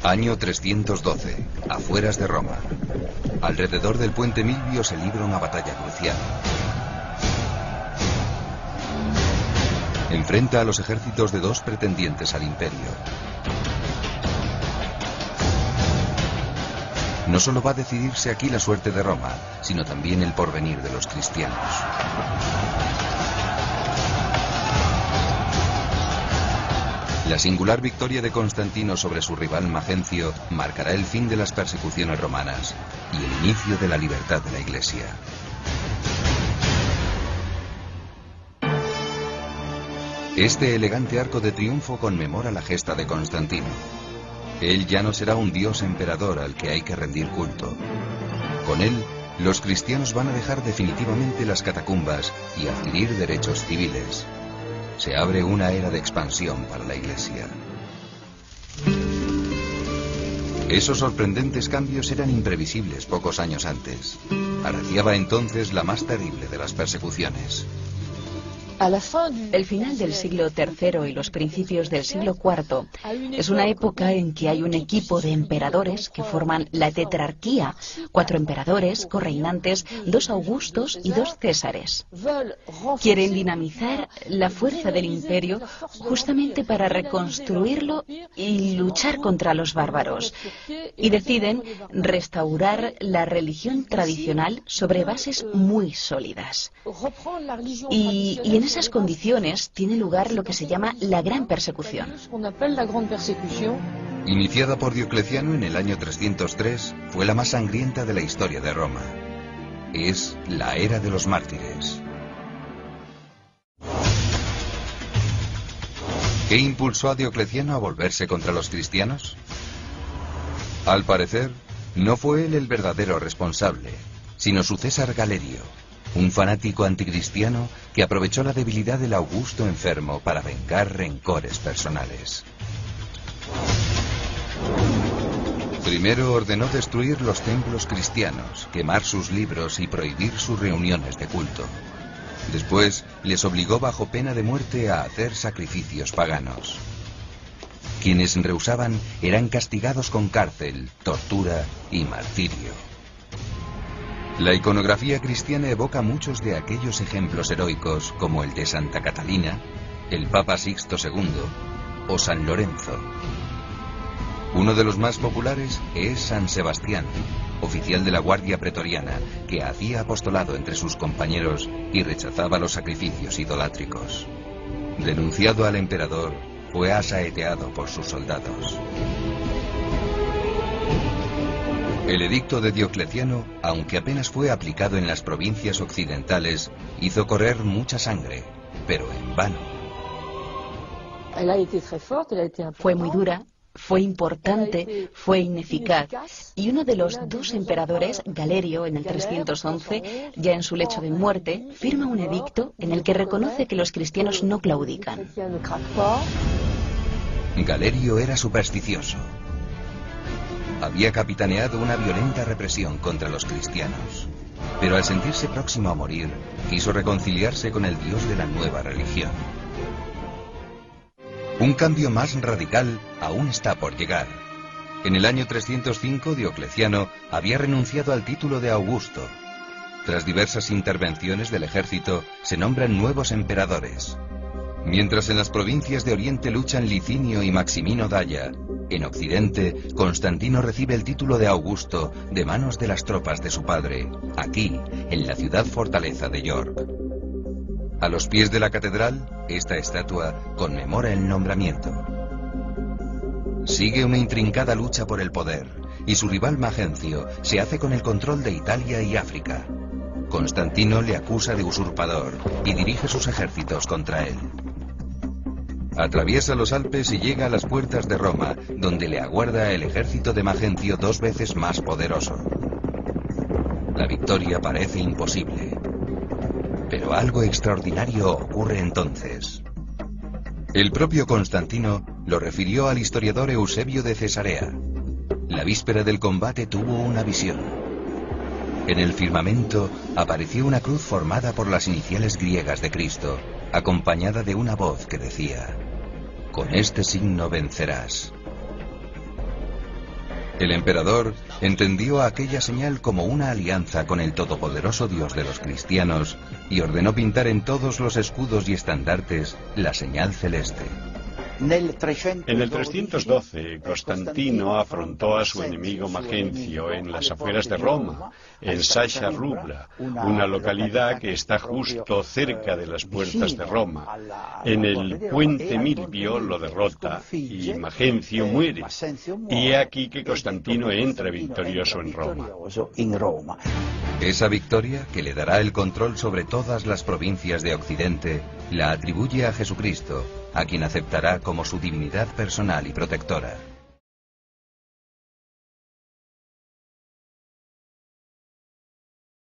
Año 312, afueras de Roma. Alrededor del puente Milvio se libra una batalla crucial. Enfrenta a los ejércitos de dos pretendientes al imperio. No solo va a decidirse aquí la suerte de Roma, sino también el porvenir de los cristianos. La singular victoria de Constantino sobre su rival Magencio marcará el fin de las persecuciones romanas y el inicio de la libertad de la Iglesia. Este elegante arco de triunfo conmemora la gesta de Constantino. Él ya no será un dios emperador al que hay que rendir culto. Con él, los cristianos van a dejar definitivamente las catacumbas y adquirir derechos civiles. Se abre una era de expansión para la Iglesia. Esos sorprendentes cambios eran imprevisibles pocos años antes. Arreciaba entonces la más terrible de las persecuciones. El final del siglo III y los principios del siglo IV es una época en que hay un equipo de emperadores que forman la tetrarquía, 4 emperadores, correinantes, 2 Augustos y 2 Césares. Quieren dinamizar la fuerza del imperio justamente para reconstruirlo y luchar contra los bárbaros. Y deciden restaurar la religión tradicional sobre bases muy sólidas. Y en esas condiciones tiene lugar lo que se llama la Gran Persecución. Iniciada por Diocleciano en el año 303, fue la más sangrienta de la historia de Roma. Es la era de los mártires. ¿Qué impulsó a Diocleciano a volverse contra los cristianos? Al parecer, no fue él el verdadero responsable, sino su César Galerio, un fanático anticristiano que aprovechó la debilidad del Augusto enfermo para vengar rencores personales. Primero ordenó destruir los templos cristianos, quemar sus libros y prohibir sus reuniones de culto. Después les obligó bajo pena de muerte a hacer sacrificios paganos. Quienes rehusaban eran castigados con cárcel, tortura y martirio. La iconografía cristiana evoca muchos de aquellos ejemplos heroicos como el de Santa Catalina, el Papa Sixto II o San Lorenzo. Uno de los más populares es San Sebastián, oficial de la Guardia Pretoriana, que hacía apostolado entre sus compañeros y rechazaba los sacrificios idolátricos. Denunciado al emperador, fue asaeteado por sus soldados. El edicto de Diocleciano, aunque apenas fue aplicado en las provincias occidentales, hizo correr mucha sangre, pero en vano. Fue muy dura, fue importante, fue ineficaz, y uno de los 2 emperadores, Galerio, en el 311, ya en su lecho de muerte, firma un edicto en el que reconoce que los cristianos no claudican. Galerio era supersticioso. Había capitaneado una violenta represión contra los cristianos, pero al sentirse próximo a morir, quiso reconciliarse con el Dios de la nueva religión. Un cambio más radical aún está por llegar. En el año 305, Diocleciano había renunciado al título de Augusto. Tras diversas intervenciones del ejército, se nombran nuevos emperadores. Mientras en las provincias de Oriente luchan Licinio y Maximino Dacia, en Occidente, Constantino recibe el título de Augusto de manos de las tropas de su padre, aquí, en la ciudad fortaleza de York. A los pies de la catedral, esta estatua conmemora el nombramiento. Sigue una intrincada lucha por el poder, y su rival Magencio se hace con el control de Italia y África. Constantino le acusa de usurpador y dirige sus ejércitos contra él. Atraviesa los Alpes y llega a las puertas de Roma, donde le aguarda el ejército de Magencio 2 veces más poderoso. La victoria parece imposible, pero algo extraordinario ocurre entonces. El propio Constantino lo refirió al historiador Eusebio de Cesarea. La víspera del combate tuvo una visión. En el firmamento apareció una cruz formada por las iniciales griegas de Cristo, acompañada de una voz que decía: con este signo vencerás. El emperador entendió aquella señal como una alianza con el todopoderoso Dios de los cristianos y ordenó pintar en todos los escudos y estandartes la señal celeste. En el 312, Constantino afrontó a su enemigo Magencio en las afueras de Roma, en Sasha Rubra, una localidad que está justo cerca de las puertas de Roma. En el puente Milvio lo derrota y Magencio muere. Y he aquí que Constantino entra victorioso en Roma. Esa victoria, que le dará el control sobre todas las provincias de Occidente, la atribuye a Jesucristo, a quien aceptará como su divinidad personal y protectora.